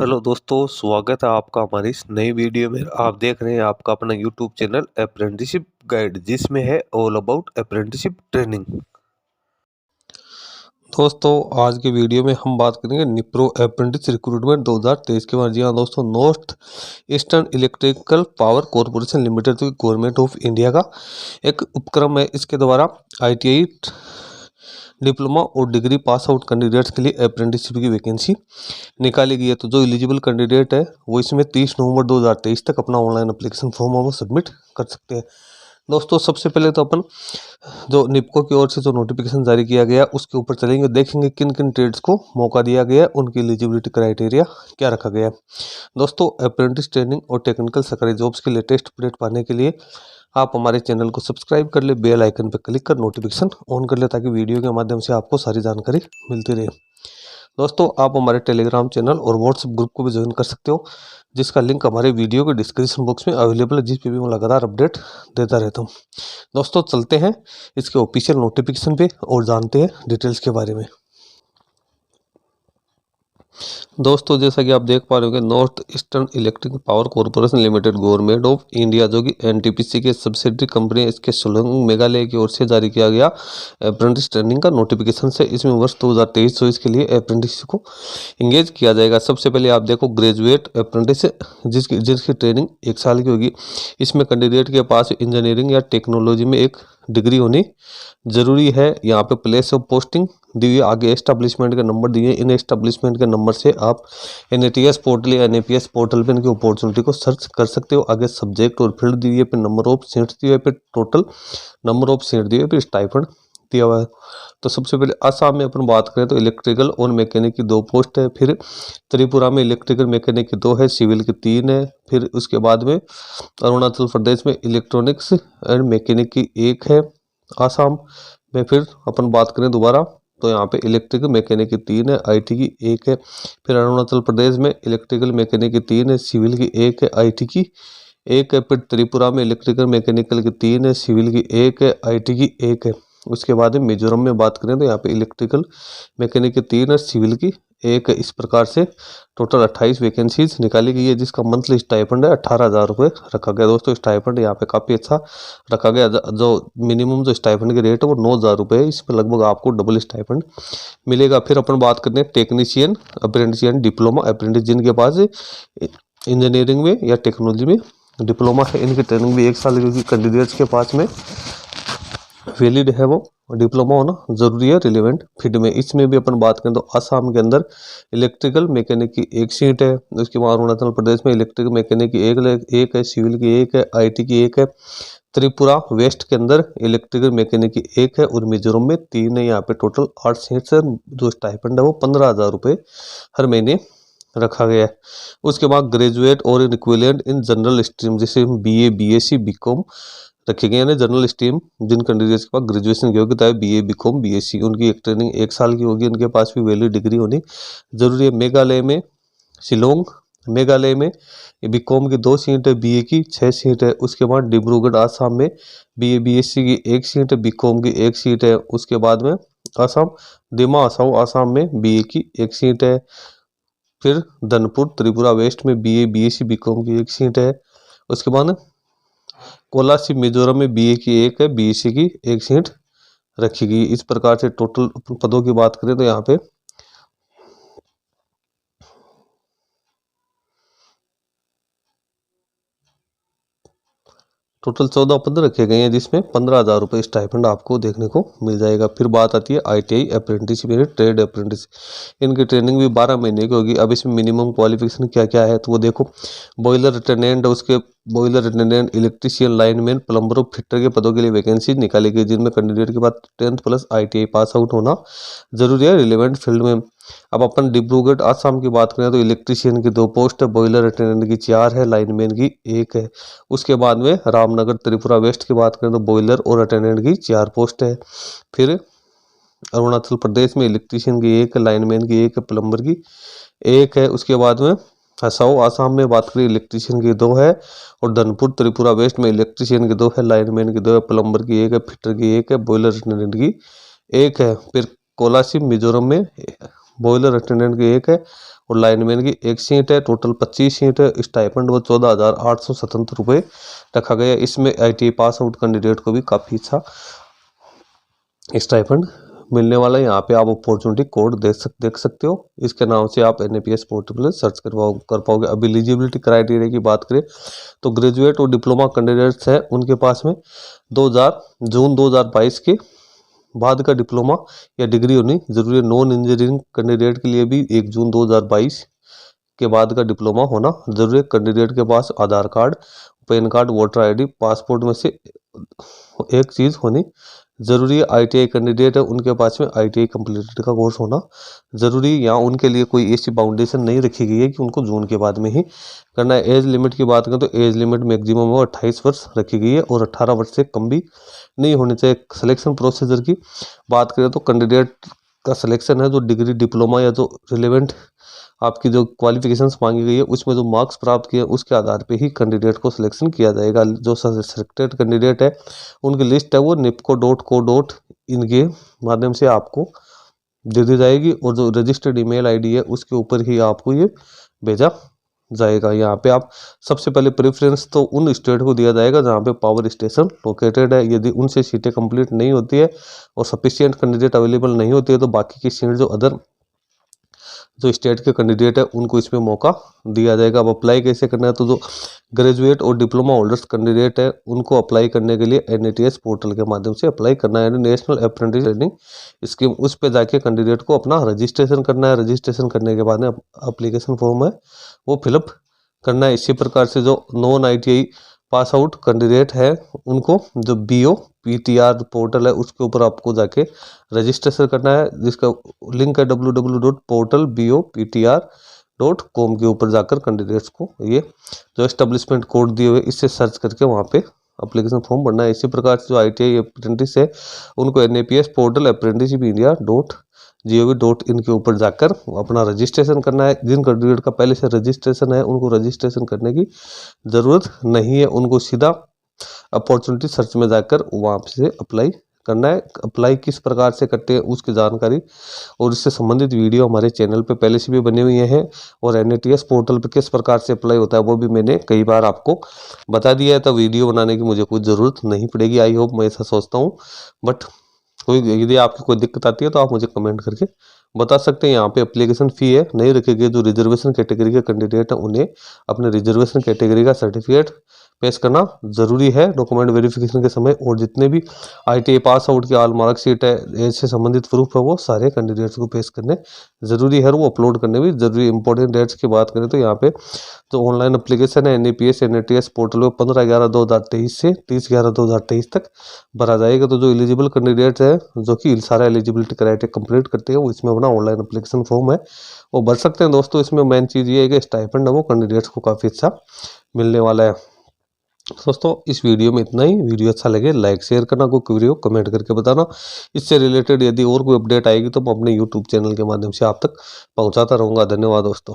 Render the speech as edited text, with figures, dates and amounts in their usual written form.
Hello दोस्तों, स्वागत है आपका हमारी इस नई वीडियो में। आप देख रहे हैं आपका अपना यूट्यूब चैनल अप्रेंटिसशिप गाइड, जिसमें है ऑल अबाउट अप्रेंटिसशिप ट्रेनिंग। दोस्तों, आज की वीडियो में हम बात करेंगे निप्रो अप्रेंटिस रिक्रूटमेंट 2023 के बारे में। जी हाँ दोस्तों, north eastern electrical power corporation limited जो गवर्नमेंट ऑफ इंडिया का एक उपक्रम है, इसके द्वारा ITI डिप्लोमा और डिग्री पास आउट कैंडिडेट्स के लिए अप्रेंटिसशिप की वैकेंसी निकाली गई है। तो जो एलिजिबल कैंडिडेट है वो इसमें 30 नवंबर 2023 तक अपना ऑनलाइन एप्लीकेशन फॉर्म है वो सबमिट कर सकते हैं। दोस्तों, सबसे पहले तो अपन जो निपको की ओर से जो नोटिफिकेशन जारी किया गया उसके ऊपर चलेंगे, देखेंगे किन किन ट्रेड्स को मौका दिया गया है, उनकी एलिजिबिलिटी क्राइटेरिया क्या रखा गया है। दोस्तों, अप्रेंटिस ट्रेनिंग और टेक्निकल सरकारी जॉब्स के लेटेस्ट अपडेट पाने के लिए आप हमारे चैनल को सब्सक्राइब कर ले, बेल आइकन पर क्लिक कर नोटिफिकेशन ऑन कर ले, ताकि वीडियो के माध्यम से आपको सारी जानकारी मिलती रहे। दोस्तों, आप हमारे टेलीग्राम चैनल और व्हाट्सएप ग्रुप को भी ज्वाइन कर सकते हो, जिसका लिंक हमारे वीडियो के डिस्क्रिप्शन बॉक्स में अवेलेबल है, जिस पे भी मैं लगातार अपडेट देता रहता हूँ। दोस्तों, चलते हैं इसके ऑफिशियल नोटिफिकेशन पे और जानते हैं डिटेल्स के बारे में। दोस्तों, जैसा कि आप देख पा रहे होंगे, north eastern electric power corporation limited government of India जो कि NTPC के सब्सिडरी कंपनी है, इसके शिलोंग मेघालय की ओर से जारी किया गया अप्रेंटिस ट्रेनिंग का नोटिफिकेशन से इसमें वर्ष 2023-24 के लिए अप्रेंटिस को इंगेज किया जाएगा। सबसे पहले आप देखो, ग्रेजुएट अप्रेंटिस जिसकी ट्रेनिंग 1 साल की होगी। इसमें कैंडिडेट के पास इंजीनियरिंग या टेक्नोलॉजी में एक डिग्री होनी जरूरी है। यहाँ पे प्लेस ऑफ पोस्टिंग दी हुई, आगे एस्टेब्लिशमेंट के नंबर दिए। इन एस्टेब्लिशमेंट के नंबर से आप NATS पोर्टल या NAPS पोर्टल पे इनकी अपॉर्चुनिटी को सर्च कर सकते हो। आगे सब्जेक्ट और फील्ड दी हुई है, फिर नंबर ऑफ सीट्स दी हुई है, फिर टोटल नंबर ऑफ सीट दी हुई है, फिर स्टाइपेंड दिया हुआ है। तो सबसे पहले असम में अपन बात करें तो इलेक्ट्रिकल और मैकेनिक की 2 पोस्ट है। फिर त्रिपुरा में इलेक्ट्रिकल मैकेनिक की 2 है, सिविल की 3 है। फिर उसके बाद में अरुणाचल प्रदेश में इलेक्ट्रॉनिक्स एंड मैकेनिक की 1 है। आसाम में फिर अपन बात करें दोबारा तो यहाँ पे इलेक्ट्रिकल मैकेनिक की 3 है, IT की 1 है। फिर अरुणाचल प्रदेश में इलेक्ट्रिकल मैकेनिक की 3 है, सिविल की 1 है, IT की 1 है। फिर त्रिपुरा में इलेक्ट्रिकल मैकेनिकल की 3 है, सिविल की 1 है, IT की 1 है। उसके बाद में मिजोरम में बात करें तो यहाँ पे इलेक्ट्रिकल मैकेनिक की 3 है, सिविल की 1 है। इस प्रकार से टोटल 28 वैकेंसीज निकाली गई है, जिसका मंथली स्टाइपेंड है 18,000 रुपये रखा गया। दोस्तों, स्टाइपेंड यहाँ पे काफ़ी अच्छा रखा गया। जो मिनिमम जो स्टाइपेंड की रेट है वो 9,000 रुपये है। इसमें लगभग आपको डबल स्टाइपेंड मिलेगा। फिर अपन बात करते हैं टेक्नीशियन अप्रेंटिस डिप्लोमा अप्रेंटिस, जिनके पास इंजीनियरिंग में या टेक्नोलॉजी में डिप्लोमा है, इनकी ट्रेनिंग भी 1 साल की कैंडिडेट्स के पास में वैलिड है, वो डिप्लोमा होना जरूरी है रिलेवेंट फील्ड में। इसमें भी अपन बात करें तो आसाम के अंदर इलेक्ट्रिकल मैकेनिक की 1 सीट है। उसके बाद अरुणाचल प्रदेश में इलेक्ट्रिकल मैकेनिक की 1 है, सिविल की 1 है, IT की 1 है। त्रिपुरा वेस्ट के अंदर इलेक्ट्रिकल मैकेनिक की 1 है और मिजोरम में 3 है। यहाँ पे टोटल 8 सीट्स है। जो स्टाइपेंड है वो 15,000 रुपये हर महीने रखा गया है। उसके बाद ग्रेजुएट और इक्विवेलेंट इन जनरल स्ट्रीम, जैसे BA BSc BCom रखे गए हैं। जनरल स्ट्रीम जिन कैंडिडेट्स के पास ग्रेजुएशन की योग्यता है, BA BCom BSc, उनकी एक ट्रेनिंग 1 साल की होगी। उनके पास भी वैलिड डिग्री होनी जरूरी है। मेघालय में शिलोंग मेघालय में BCom की 2 सीट है, BA की 6 सीट है। उसके बाद डिब्रूगढ़ आसाम में BA BSc की 1 सीट है, BCom की 1 सीट है। उसके बाद में आसाम दिमा आसाम आसाम में BA की 1 सीट है। फिर धनपुर त्रिपुरा वेस्ट में BA BSc BCom की 1 सीट है। उसके बाद कोलासिब मिजोरम में BA की 1 है, BSc की 1 सीट रखी गई। इस प्रकार से टोटल पदों की बात करें तो यहाँ पे टोटल 14 पद रखे गए हैं, जिसमें 15,000 रुपये स्टाइपेंड आपको देखने को मिल जाएगा। फिर बात आती है ITI अप्रेंटिस यानी ट्रेड अप्रेंटिस। इनकी ट्रेनिंग भी 12 महीने की होगी। अब इसमें मिनिमम क्वालिफिकेशन क्या क्या है तो वो देखो, बॉयलर अटेंडेंट, उसके boiler attendant, electrician, lineman, plumber और फिटर के पदों के लिए वैकेंसी निकाली गई, जिनमें कैंडिडेट के बाद 10th plus ITI pass out होना जरूरी है रिलेवेंट फील्ड में। अब अपन डिब्रूगढ़ आसाम की बात करें तो इलेक्ट्रीशियन की 2 पोस्ट है, बॉयलर अटेंडेंट की 4 है, लाइनमैन की 1 है। उसके बाद में रामनगर त्रिपुरा वेस्ट की बात करें तो बॉयलर और अटेंडेंट की 4 पोस्ट है। फिर अरुणाचल प्रदेश में इलेक्ट्रीशियन की 1 है, लाइनमैन की 1 है, प्लम्बर की 1 है। उसके बाद में हसाओ आसाम में बात करें इलेक्ट्रीशियन की 2 है, और धनपुर त्रिपुरा वेस्ट में इलेक्ट्रीशियन की 2 है, लाइनमैन की 2 है, प्लम्बर की 1 है, फिटर की 1 है, बॉयलर अटेंडेंट की 1 है। फिर कोलासिब मिजोरम में बॉयलर अटेंडेंट की 1 है और लाइनमैन की 1 सीट है। टोटल 25 सीट है। स्टाइपेंड वो 14,877 रुपये रखा गया। इसमें ITI पास आउट कैंडिडेट को भी काफ़ी अच्छा स्टाइपेंड मिलने वाला है। यहाँ पे आप अपॉर्चुनिटी कोड देख सकते हो। इसके नाम से आप NAPS पोर्टल पर सर्च कर पाओगे। अब एलिजिबिलिटी क्राइटेरिया की बात करें तो ग्रेजुएट और डिप्लोमा कैंडिडेट्स हैं उनके पास में जून 2022 के बाद का डिप्लोमा या डिग्री होनी जरूरी है। नॉन इंजीनियरिंग कैंडिडेट के लिए भी 1 जून 2022 के बाद का डिप्लोमा होना जरूरी है। कैंडिडेट के पास Aadhaar card, PAN card, voter ID, passport में से एक चीज़ होनी जरूरी है। ITI कैंडिडेट है उनके पास में ITI कंप्लीटेड का कोर्स होना जरूरी है। यहाँ उनके लिए कोई ऐसी बाउंडेशन नहीं रखी गई है कि उनको जून के बाद में ही करना है। एज लिमिट की बात करें तो एज लिमिट मैक्सिमम 28 वर्ष रखी गई है और 18 वर्ष से कम भी नहीं होनी चाहिए। सिलेक्शन प्रोसीजर की बात करें तो कैंडिडेट का सिलेक्शन है जो डिग्री, डिप्लोमा या जो रिलेवेंट आपकी जो क्वालिफिकेशंस मांगी गई है उसमें जो मार्क्स प्राप्त किए उसके आधार पे ही कैंडिडेट को सिलेक्शन किया जाएगा। जो सिलेक्टेड कैंडिडेट है उनकी लिस्ट है वो nipco.co.in के माध्यम से आपको दे दी जाएगी और जो रजिस्टर्ड ईमेल ID है उसके ऊपर ही आपको ये भेजा जाएगा। यहाँ पे आप सबसे पहले प्रेफरेंस तो उन स्टेट को दिया जाएगा जहाँ पे पावर स्टेशन लोकेटेड है। यदि उनसे सीटें कंप्लीट नहीं होती है और सफिशिएंट कैंडिडेट अवेलेबल नहीं होती है तो बाकी की सीट जो अदर जो स्टेट के कैंडिडेट है उनको इसमें मौका दिया जाएगा। अब अप्लाई कैसे करना है तो जो ग्रेजुएट और डिप्लोमा होल्डर्स कैंडिडेट है उनको अप्लाई करने के लिए NATS पोर्टल के माध्यम से अप्लाई करना है। नेशनल अप्रेंटिस ट्रेनिंग स्कीम उस पर जाके कैंडिडेट को अपना रजिस्ट्रेशन करना है। रजिस्ट्रेशन करने के बाद में अप्लीकेशन फॉर्म है वो फिलअप करना है। इसी प्रकार से जो non ITI pass out candidate है उनको जो BO PTR पोर्टल है उसके ऊपर आपको जाके रजिस्ट्रेशन करना है, जिसका लिंक है www.portalboptr.com के ऊपर जाकर कैंडिडेट्स को ये जो एस्टेब्लिशमेंट कोड दिए हुए इससे सर्च करके वहाँ पे अप्लीकेशन फॉर्म भरना है। इसी प्रकार से जो ITI अप्रेंटिस है उनको NAPS पोर्टल apprenticeshipindia.gov.in के ऊपर जाकर अपना रजिस्ट्रेशन करना है। जिन कैंडिडेट का पहले से रजिस्ट्रेशन है उनको रजिस्ट्रेशन करने की ज़रूरत नहीं है, उनको सीधा अपॉर्चुनिटी सर्च में जाकर वहाँ से अप्लाई करना है। अप्लाई किस प्रकार से करते हैं उसकी जानकारी और इससे संबंधित वीडियो हमारे चैनल पे पहले से भी बने हुए हैं और NATS पोर्टल पे किस प्रकार से अप्लाई होता है वो भी मैंने कई बार आपको बता दिया है, तो वीडियो बनाने की मुझे कोई ज़रूरत नहीं पड़ेगी। आई होप, मैं ऐसा सोचता हूँ। बट कोई यदि आपकी कोई दिक्कत आती है तो आप मुझे कमेंट करके बता सकते हैं। यहाँ पे एप्लीकेशन फ़ी है नहीं रखी गई। जो रिजर्वेशन कैटेगरी के कैंडिडेट हैं उन्हें अपने रिजर्वेशन कैटेगरी का सर्टिफिकेट पेश करना जरूरी है डॉक्यूमेंट वेरिफिकेशन के समय। और जितने भी ITI पास आउट की ऑल मार्कशीट है, एज से संबंधित प्रूफ है, वो सारे कैंडिडेट्स को पेश करने जरूरी है और वो अपलोड करने भी जरूरी। इंपॉर्टेंट डेट्स की बात करें तो यहाँ पे जो ऑनलाइन एप्लीकेशन है NAPS पोर्टल में 15/11/2023 से 30/11/2023 तक भरा जाएगा। तो जो एलिजिबल कैंडिडेट्स है जो कि सारा एलिजिबिलिटी क्राइटेरिया कंप्लीट करते हैं वो इसमें अपना ऑनलाइन एप्लीकेशन फॉर्म है वो भर सकते हैं। दोस्तों, इसमें मेन चीज़ ये है कि स्टाइपेंड है वो कैंडिडेट्स को काफ़ी अच्छा मिलने वाला है। दोस्तों, इस वीडियो में इतना ही। वीडियो अच्छा लगे लाइक शेयर करना, कोई क्वेरी हो कमेंट करके बताना। इससे रिलेटेड यदि और कोई अपडेट आएगी तो मैं अपने YouTube चैनल के माध्यम से आप तक पहुंचाता रहूंगा। धन्यवाद दोस्तों।